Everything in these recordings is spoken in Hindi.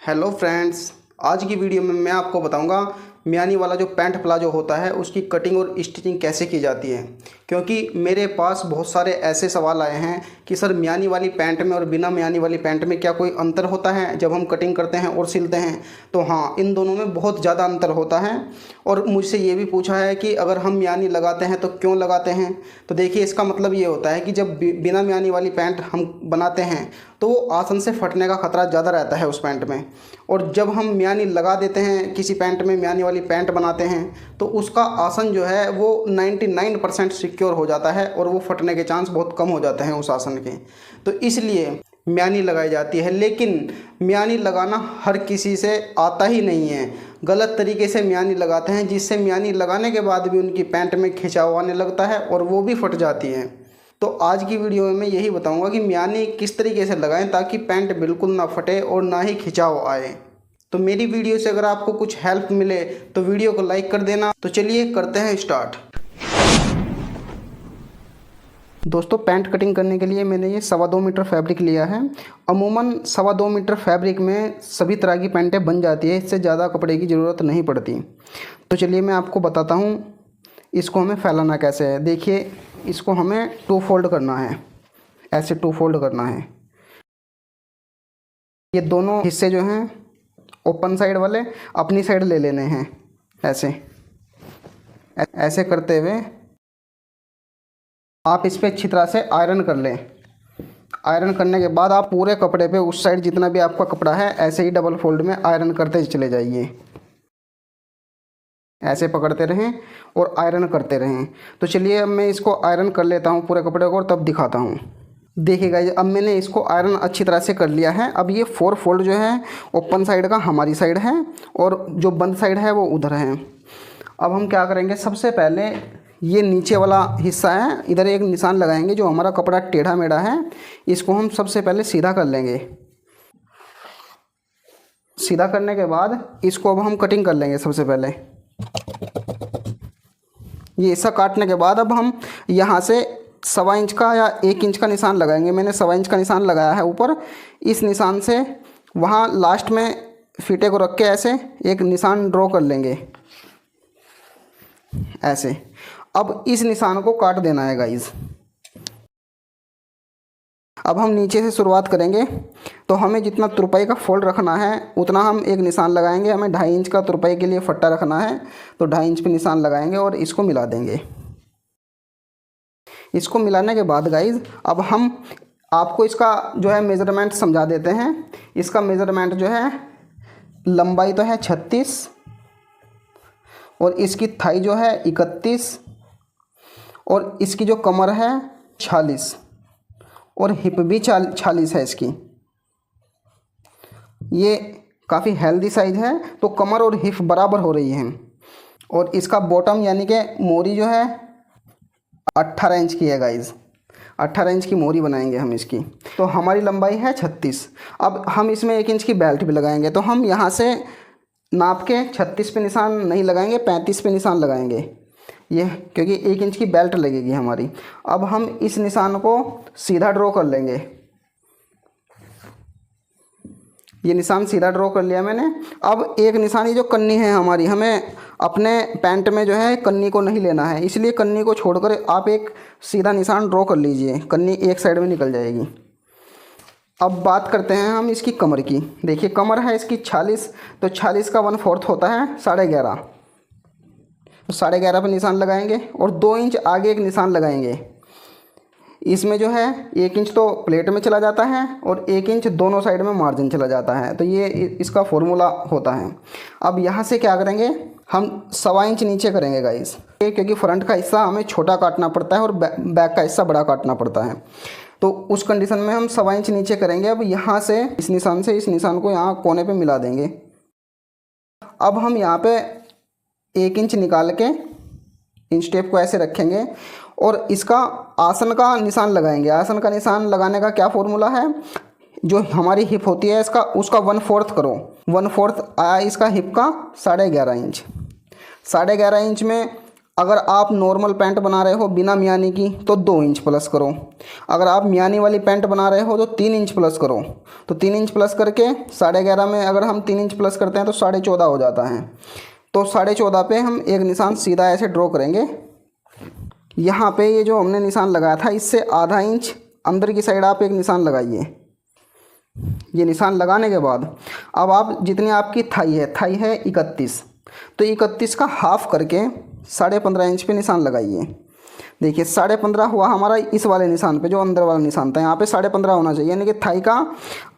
हेलो फ्रेंड्स, आज की वीडियो में मैं आपको बताऊंगा मियानी वाला जो पैंट प्लाजो होता है उसकी कटिंग और स्टिचिंग कैसे की जाती है। क्योंकि मेरे पास बहुत सारे ऐसे सवाल आए हैं कि सर मियानी वाली पैंट में और बिना मियानी वाली पैंट में क्या कोई अंतर होता है जब हम कटिंग करते हैं और सिलते हैं। तो हाँ, इन दोनों में बहुत ज़्यादा अंतर होता है। और मुझसे ये भी पूछा है कि अगर हम मियानी लगाते हैं तो क्यों लगाते हैं। तो देखिए, इसका मतलब ये होता है कि जब बिना मियानी वाली पैंट हम बनाते हैं तो वो आसन से फटने का खतरा ज़्यादा रहता है उस पैंट में। और जब हम मियानी लगा देते हैं, किसी पैंट में मियानी वाली पैंट बनाते हैं, तो उसका आसन जो है वो 99% सिक्योर हो जाता है और वो फटने के चांस बहुत कम हो जाते हैं उस आसन के। तो इसलिए मियानी लगाई जाती है। लेकिन मियानी लगाना हर किसी से आता ही नहीं है। गलत तरीके से मियानी लगाते हैं, जिससे मियानी लगाने के बाद भी उनकी पैंट में खिंचाव आने लगता है और वो भी फट जाती है। तो आज की वीडियो में मैं यही बताऊंगा कि मियानी किस तरीके से लगाएं ताकि पैंट बिल्कुल ना फटे और ना ही खिंचाव आए। तो मेरी वीडियो से अगर आपको कुछ हेल्प मिले तो वीडियो को लाइक कर देना। तो चलिए करते हैं स्टार्ट। दोस्तों, पैंट कटिंग करने के लिए मैंने ये 2.25 मीटर फैब्रिक लिया है। अमूमन 2.25 मीटर फैब्रिक में सभी तरह की पैंटें बन जाती है, इससे ज़्यादा कपड़े की ज़रूरत नहीं पड़ती। तो चलिए मैं आपको बताता हूँ इसको हमें फैलाना कैसे है। देखिए, इसको हमें 2 फोल्ड करना है, ऐसे 2 फोल्ड करना है। ये दोनों हिस्से जो हैं ओपन साइड वाले अपनी साइड ले लेने हैं। ऐसे ऐसे करते हुए आप इस पर अच्छी तरह से आयरन कर लें। आयरन करने के बाद आप पूरे कपड़े पे उस साइड जितना भी आपका कपड़ा है ऐसे ही डबल फोल्ड में आयरन करते चले जाइए। ऐसे पकड़ते रहें और आयरन करते रहें। तो चलिए अब मैं इसको आयरन कर लेता हूँ पूरे कपड़े को और तब दिखाता हूँ। देखिएगा, अब मैंने इसको आयरन अच्छी तरह से कर लिया है। अब ये 4 फोल्ड जो है ओपन साइड का हमारी साइड है और जो बंद साइड है वो उधर है। अब हम क्या करेंगे, सबसे पहले ये नीचे वाला हिस्सा है, इधर एक निशान लगाएंगे। जो हमारा कपड़ा टेढ़ा मेढ़ा है इसको हम सबसे पहले सीधा कर लेंगे। सीधा करने के बाद इसको अब हम कटिंग कर लेंगे। सबसे पहले ये ऐसा काटने के बाद अब हम यहाँ से 1.25 इंच का या 1 इंच का निशान लगाएंगे। मैंने 1.25 इंच का निशान लगाया है ऊपर। इस निशान से वहाँ लास्ट में फीते को रख के ऐसे एक निशान ड्रॉ कर लेंगे ऐसे। अब इस निशान को काट देना है गाइस। अब हम नीचे से शुरुआत करेंगे। तो हमें जितना तुरपाई का फोल्ड रखना है उतना हम एक निशान लगाएंगे। हमें 2.5 इंच का तुरपाई के लिए फट्टा रखना है, तो 2.5 इंच पे निशान लगाएंगे और इसको मिला देंगे। इसको मिलाने के बाद गाइस अब हम आपको इसका जो है मेज़रमेंट समझा देते हैं। इसका मेज़रमेंट जो है, लंबाई तो है 36 और इसकी थाई जो है 31 और इसकी जो कमर है 46 और हिप भी 46 है इसकी। ये काफ़ी हेल्दी साइज़ है, तो कमर और हिप बराबर हो रही है। और इसका बॉटम यानी कि मोरी जो है 18 इंच की है गाइज। 18 इंच की मोरी बनाएंगे हम इसकी। तो हमारी लंबाई है 36। अब हम इसमें 1 इंच की बेल्ट भी लगाएंगे। तो हम यहाँ से नाप के 36 पे निशान नहीं लगाएंगे, 35 पे निशान लगाएंगे ये, क्योंकि 1 इंच की बेल्ट लगेगी हमारी। अब हम इस निशान को सीधा ड्रॉ कर लेंगे। ये निशान सीधा ड्रॉ कर लिया मैंने। अब एक निशान, ये जो कन्नी है हमारी, हमें अपने पैंट में जो है कन्नी को नहीं लेना है, इसलिए कन्नी को छोड़कर आप एक सीधा निशान ड्रॉ कर लीजिए। कन्नी एक साइड में निकल जाएगी। अब बात करते हैं हम इसकी कमर की। देखिए, कमर है इसकी 46, तो 46 का 1/4 होता है 11.5। तो 11.5 पर निशान लगाएंगे और 2 इंच आगे एक निशान लगाएंगे। इसमें जो है 1 इंच तो प्लेट में चला जाता है और 1 इंच दोनों साइड में मार्जिन चला जाता है। तो ये इसका फॉर्मूला होता है। अब यहाँ से क्या करेंगे, हम 1.25 इंच नीचे करेंगे गाइस, क्योंकि फ्रंट का हिस्सा हमें छोटा काटना पड़ता है और बैक का हिस्सा बड़ा काटना पड़ता है। तो उस कंडीशन में हम 1.25 इंच नीचे करेंगे। अब यहाँ से इस निशान से इस निशान को यहाँ कोने पे मिला देंगे। अब हम यहाँ पे 1 इंच निकाल के इंच टेप को ऐसे रखेंगे और इसका आसन का निशान लगाएंगे। आसन का निशान लगाने का क्या फॉर्मूला है, जो हमारी हिप होती है इसका, उसका 1/4 करो। 1/4 आया इसका हिप का 11.5 इंच। 11.5 इंच में अगर आप नॉर्मल पैंट बना रहे हो बिना मियानी की तो 2 इंच प्लस करो। अगर आप मियानी वाली पैंट बना रहे हो तो 3 इंच प्लस करो। तो 3 इंच प्लस करके 11.5 में अगर हम 3 इंच प्लस करते हैं तो 14.5 हो जाता है। तो 14.5 पे हम एक निशान सीधा ऐसे ड्रॉ करेंगे। यहाँ पे ये जो हमने निशान लगाया था इससे आधा इंच अंदर की साइड आप एक निशान लगाइए। ये निशान लगाने के बाद अब आप जितनी आपकी थाई है 31, तो 31 का हाफ करके 15.5 इंच पे निशान लगाइए। देखिए 15.5 हुआ हमारा इस वाले निशान पे, जो अंदर वाला निशान था यहाँ पे 15.5 होना चाहिए, यानी कि थाई का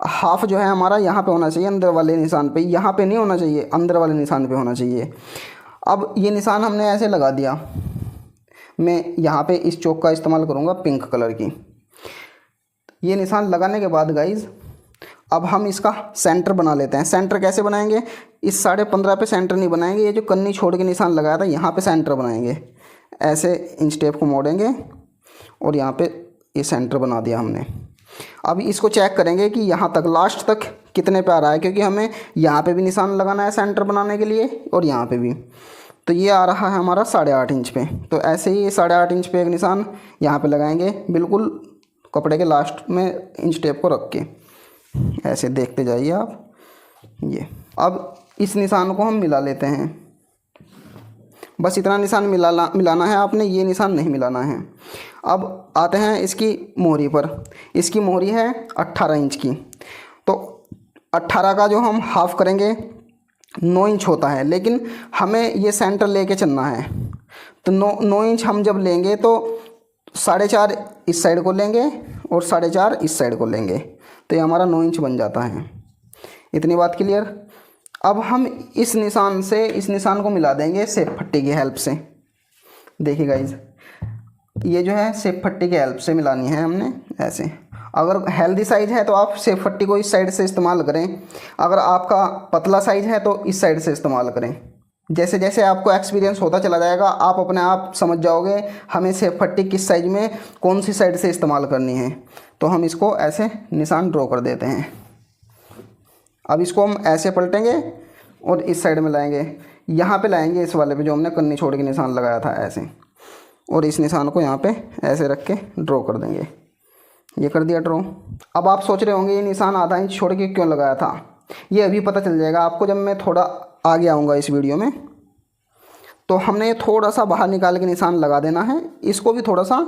हाफ जो है हमारा यहाँ पे होना चाहिए, अंदर वाले निशान पे, यहाँ पे नहीं होना चाहिए, अंदर वाले निशान पे होना चाहिए। अब ये निशान हमने ऐसे लगा दिया। मैं यहाँ पे इस चौक का इस्तेमाल करूँगा पिंक कलर की। ये निशान लगाने के बाद गाइज अब हम इसका सेंटर बना लेते हैं। सेंटर कैसे बनाएंगे? इस 15.5 पे सेंटर नहीं बनाएंगे, ये जो कन्नी छोड़ के निशान लगाया था यहाँ पे सेंटर बनाएंगे। ऐसे इंच टेप को मोड़ेंगे और यहाँ पे ये सेंटर बना दिया हमने। अब इसको चेक करेंगे कि यहाँ तक लास्ट तक कितने पे आ रहा है, क्योंकि हमें यहाँ पे भी निशान लगाना है सेंटर बनाने के लिए और यहाँ पे भी। तो ये आ रहा है हमारा 8.5 इंच पे। तो ऐसे ही 8.5 इंच पे एक निशान यहाँ पे लगाएंगे, बिल्कुल कपड़े के लास्ट में इंच टेप को रख के ऐसे देखते जाइए आप। ये अब इस निशान को हम मिला लेते हैं। बस इतना निशान मिलाना है आपने, ये निशान नहीं मिलाना है। अब आते हैं इसकी मोहरी पर। इसकी मोहरी है 18 इंच की। तो 18 का जो हम हाफ करेंगे 9 इंच होता है, लेकिन हमें ये सेंटर लेके चलना है। तो 9 इंच हम जब लेंगे तो 4.5 इस साइड को लेंगे और 4.5 इस साइड को लेंगे, तो ये हमारा 9 इंच बन जाता है। इतनी बात क्लियर। अब हम इस निशान से इस निशान को मिला देंगे सेफ पट्टी की हेल्प से। देखिए गाइज, ये जो है सेफ पट्टी की हेल्प से मिलानी है हमने ऐसे। अगर हेल्दी साइज़ है तो आप सेफ पट्टी को इस साइड से इस्तेमाल करें, अगर आपका पतला साइज़ है तो इस साइड से इस्तेमाल करें। जैसे जैसे आपको एक्सपीरियंस होता चला जाएगा आप अपने आप समझ जाओगे हमें सेफ पट्टी किस साइज़ में कौन सी साइड से इस्तेमाल करनी है। तो हम इसको ऐसे निशान ड्रॉ कर देते हैं। अब इसको हम ऐसे पलटेंगे और इस साइड में लाएंगे, यहाँ पे लाएंगे इस वाले पे जो हमने कन्नी छोड़ के निशान लगाया था ऐसे, और इस निशान को यहाँ पे ऐसे रख के ड्रॉ कर देंगे। ये कर दिया ड्रॉ। अब आप सोच रहे होंगे ये निशान आधा इंच छोड़ के क्यों लगाया था, ये अभी पता चल जाएगा आपको जब मैं थोड़ा आगे आऊँगा इस वीडियो में। तो हमने ये थोड़ा सा बाहर निकाल के निशान लगा देना है, इसको भी थोड़ा सा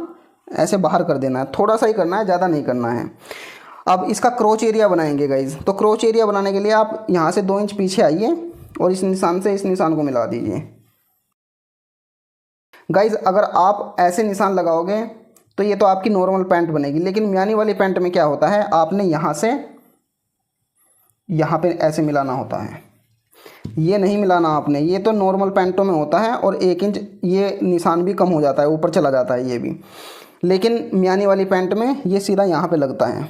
ऐसे बाहर कर देना है, थोड़ा सा ही करना है, ज़्यादा नहीं करना है। अब इसका क्रोच एरिया बनाएंगे गाइज। तो क्रोच एरिया बनाने के लिए आप यहाँ से 2 इंच पीछे आइए और इस निशान से इस निशान को मिला दीजिए। गाइज अगर आप ऐसे निशान लगाओगे तो ये तो आपकी नॉर्मल पैंट बनेगी, लेकिन मियानी वाली पैंट में क्या होता है, आपने यहाँ से यहाँ पे ऐसे मिलाना होता है, ये नहीं मिलाना आपने। ये तो नॉर्मल पैंटों में होता है और 1 इंच ये निशान भी कम हो जाता है, ऊपर चला जाता है ये भी, लेकिन मियानी वाली पैंट में ये सीधा यहाँ पे लगता है।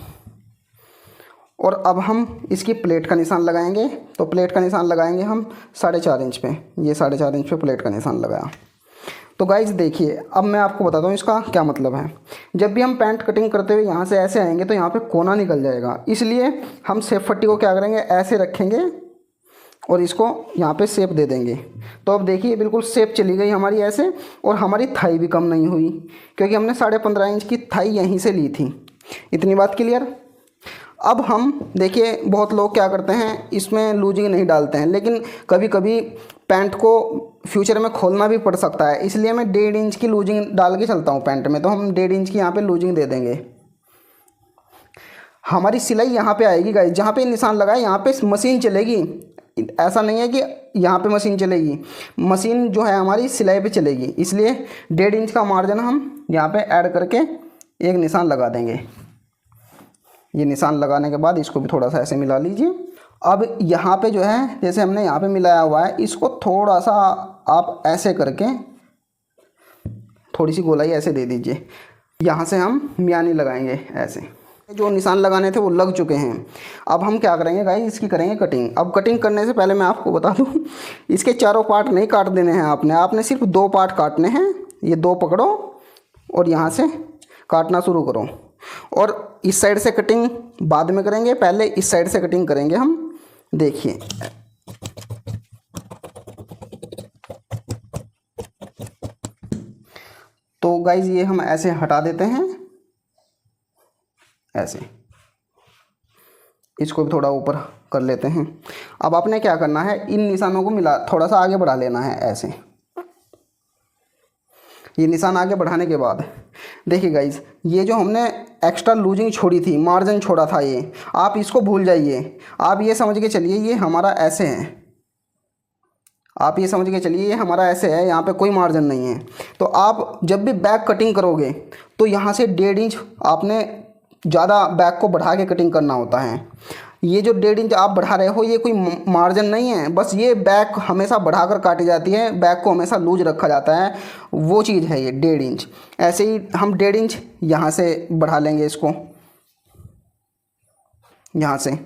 और अब हम इसकी प्लेट का निशान लगाएंगे। तो प्लेट का निशान लगाएंगे हम 4.5 इंच पे। ये 4.5 इंच पे प्लेट का निशान लगाया। तो गाइज देखिए, अब मैं आपको बताता हूँ इसका क्या मतलब है। जब भी हम पैंट कटिंग करते हुए यहाँ से ऐसे आएंगे तो यहाँ पे कोना निकल जाएगा, इसलिए हम सेफ पट्टी को क्या करेंगे, ऐसे रखेंगे और इसको यहाँ पे शेप दे देंगे। तो अब देखिए बिल्कुल शेप चली गई हमारी ऐसे, और हमारी थाई भी कम नहीं हुई, क्योंकि हमने 15.5 इंच की थाई यहीं से ली थी। इतनी बात क्लियर। अब हम देखिए बहुत लोग क्या करते हैं, इसमें लूजिंग नहीं डालते हैं, लेकिन कभी कभी पैंट को फ्यूचर में खोलना भी पड़ सकता है, इसलिए मैं 1.5 इंच की लूजिंग डाल के चलता हूँ पैंट में। तो हम 1.5 इंच की यहाँ पे लूजिंग दे देंगे। हमारी सिलाई यहाँ पे आएगी गाइस, जहाँ पे निशान लगा है यहाँ पे मशीन चलेगी। ऐसा नहीं है कि यहाँ पे मशीन चलेगी, मशीन जो है हमारी सिलाई पे चलेगी, इसलिए 1.5 इंच का मार्जिन हम यहाँ पे ऐड करके एक निशान लगा देंगे। ये निशान लगाने के बाद इसको भी थोड़ा सा ऐसे मिला लीजिए। अब यहाँ पे जो है जैसे हमने यहाँ पे मिलाया हुआ है, इसको थोड़ा सा आप ऐसे करके थोड़ी सी गोलाई ऐसे दे दीजिए। यहाँ से हम मियानी लगाएंगे ऐसे। जो निशान लगाने थे वो लग चुके हैं। अब हम क्या करेंगे गाइस, इसकी करेंगे कटिंग। अब कटिंग करने से पहले मैं आपको बता दूं, इसके चारों पार्ट नहीं काट देने हैं आपने सिर्फ 2 पार्ट काटने हैं। ये 2 पकड़ो और यहाँ से काटना शुरू करो। और इस साइड से कटिंग बाद में करेंगे, पहले इस साइड से कटिंग करेंगे हम। देखिए तो गाइज ये हम ऐसे हटा देते हैं, ऐसे इसको भी थोड़ा ऊपर कर लेते हैं। अब आपने क्या करना है, इन निशानों को मिला थोड़ा सा आगे बढ़ा लेना है ऐसे। ये निशान आगे बढ़ाने के बाद देखिए गाइज, ये जो हमने एक्स्ट्रा लूजिंग छोड़ी थी, मार्जिन छोड़ा था, ये आप इसको भूल जाइए। आप ये समझ के चलिए ये हमारा ऐसे है, आप ये समझ के चलिए ये हमारा ऐसे है, यहाँ पे कोई मार्जिन नहीं है। तो आप जब भी बैक कटिंग करोगे तो यहाँ से 1.5 इंच आपने ज़्यादा बैक को बढ़ा के कटिंग करना होता है। ये जो 1.5 इंच आप बढ़ा रहे हो ये कोई मार्जिन नहीं है, बस ये बैक हमेशा बढ़ाकर काटी जाती है, बैक को हमेशा लूज रखा जाता है, वो चीज़ है ये 1.5 इंच। ऐसे ही हम 1.5 इंच यहाँ से बढ़ा लेंगे इसको, यहाँ से।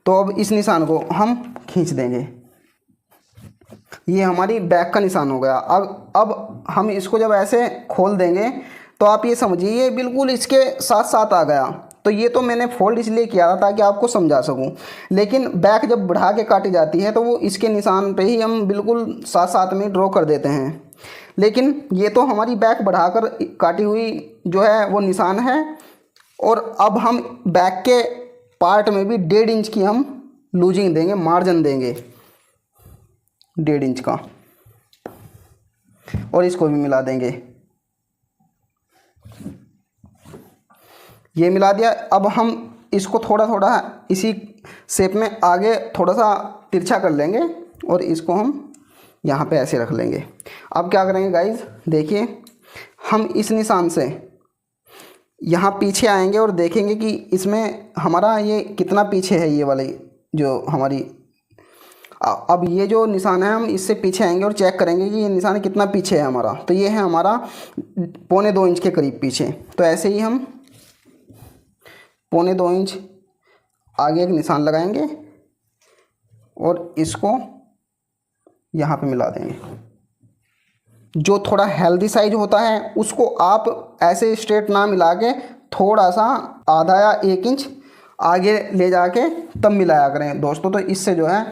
तो अब इस निशान को हम खींच देंगे, ये हमारी बैक का निशान हो गया। अब हम इसको जब ऐसे खोल देंगे तो आप ये समझिए ये बिल्कुल इसके साथ साथ आ गया। तो ये तो मैंने फोल्ड इसलिए किया था ताकि आपको समझा सकूं, लेकिन बैक जब बढ़ा के काटी जाती है तो वो इसके निशान पे ही हम बिल्कुल साथ साथ में ड्रॉ कर देते हैं। लेकिन ये तो हमारी बैक बढ़ाकर काटी हुई जो है वो निशान है। और अब हम बैक के पार्ट में भी 1.5 इंच की हम लूजिंग देंगे, मार्जिन देंगे 1.5 इंच का, और इसको भी मिला देंगे। ये मिला दिया। अब हम इसको थोड़ा थोड़ा इसी शेप में आगे थोड़ा सा तिरछा कर लेंगे और इसको हम यहाँ पे ऐसे रख लेंगे। अब क्या करेंगे गाइज, देखिए हम इस निशान से यहाँ पीछे आएंगे और देखेंगे कि इसमें हमारा ये कितना पीछे है, ये वाली जो हमारी। अब ये जो निशान है हम इससे पीछे आएंगे और चेक करेंगे कि ये निशान कितना पीछे है हमारा। तो ये है हमारा 1.25 इंच के करीब पीछे। तो ऐसे ही हम 1.25 इंच आगे एक निशान लगाएंगे और इसको यहाँ पे मिला देंगे। जो थोड़ा हेल्दी साइज होता है उसको आप ऐसे स्ट्रेट ना मिला के थोड़ा सा आधा या 1 इंच आगे ले जाके तब मिलाया करें दोस्तों। तो इससे जो है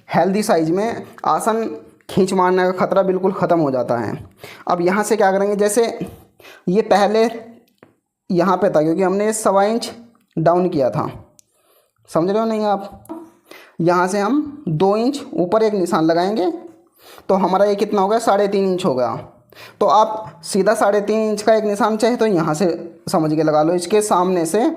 हेल्दी साइज में आसन खींच मारने का खतरा बिल्कुल ख़त्म हो जाता है। अब यहाँ से क्या करेंगे, जैसे ये पहले यहाँ पे था क्योंकि हमने 1.25 इंच डाउन किया था, समझ रहे हो नहीं आप। यहाँ से हम 2 इंच ऊपर एक निशान लगाएंगे तो हमारा ये कितना हो गया, 3.5 इंच हो गया। तो आप सीधा 3.5 इंच का एक निशान चाहे तो यहाँ से समझ के लगा लो, इसके सामने से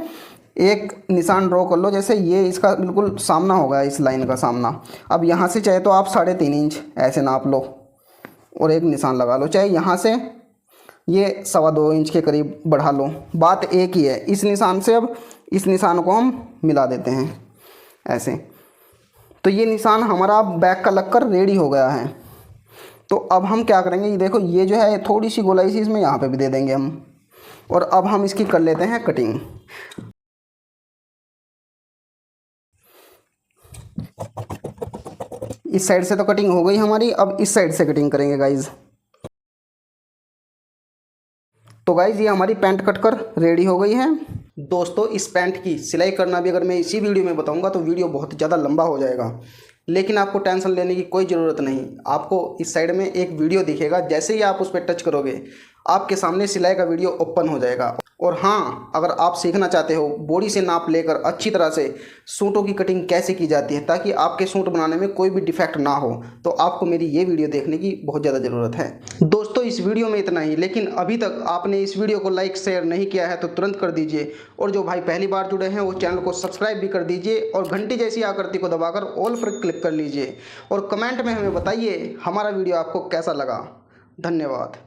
एक निशान ड्रॉ कर लो, जैसे ये इसका बिल्कुल सामना होगा, इस लाइन का सामना। अब यहाँ से चाहे तो आप 3.5 इंच ऐसे नाप लो और एक निशान लगा लो, चाहे यहाँ से ये 2.25 इंच के करीब बढ़ा लो, बात एक ही है। इस निशान से अब इस निशान को हम मिला देते हैं ऐसे। तो ये निशान हमारा बैक का लगकर रेडी हो गया है। तो अब हम क्या करेंगे, ये देखो ये जो है थोड़ी सी गोलाई सी इसमें यहाँ पे भी दे देंगे हम, और अब हम इसकी कर लेते हैं कटिंग। इस साइड से तो कटिंग हो गई हमारी, अब इस साइड से कटिंग करेंगे गाइज। तो गाइज ये हमारी पैंट कटकर रेडी हो गई है। दोस्तों इस पैंट की सिलाई करना भी अगर मैं इसी वीडियो में बताऊंगा तो वीडियो बहुत ज़्यादा लंबा हो जाएगा, लेकिन आपको टेंशन लेने की कोई ज़रूरत नहीं। आपको इस साइड में एक वीडियो दिखेगा, जैसे ही आप उस पर टच करोगे आपके सामने सिलाई का वीडियो ओपन हो जाएगा। और हाँ, अगर आप सीखना चाहते हो बॉडी से नाप लेकर अच्छी तरह से सूटों की कटिंग कैसे की जाती है ताकि आपके सूट बनाने में कोई भी डिफेक्ट ना हो, तो आपको मेरी ये वीडियो देखने की बहुत ज़्यादा ज़रूरत है। दोस्तों इस वीडियो में इतना ही, लेकिन अभी तक आपने इस वीडियो को लाइक शेयर नहीं किया है तो तुरंत कर दीजिए, और जो भाई पहली बार जुड़े हैं वो चैनल को सब्सक्राइब भी कर दीजिए और घंटी जैसी आकृति को दबाकर ऑल पर क्लिक कर लीजिए, और कमेंट में हमें बताइए हमारा वीडियो आपको कैसा लगा। धन्यवाद।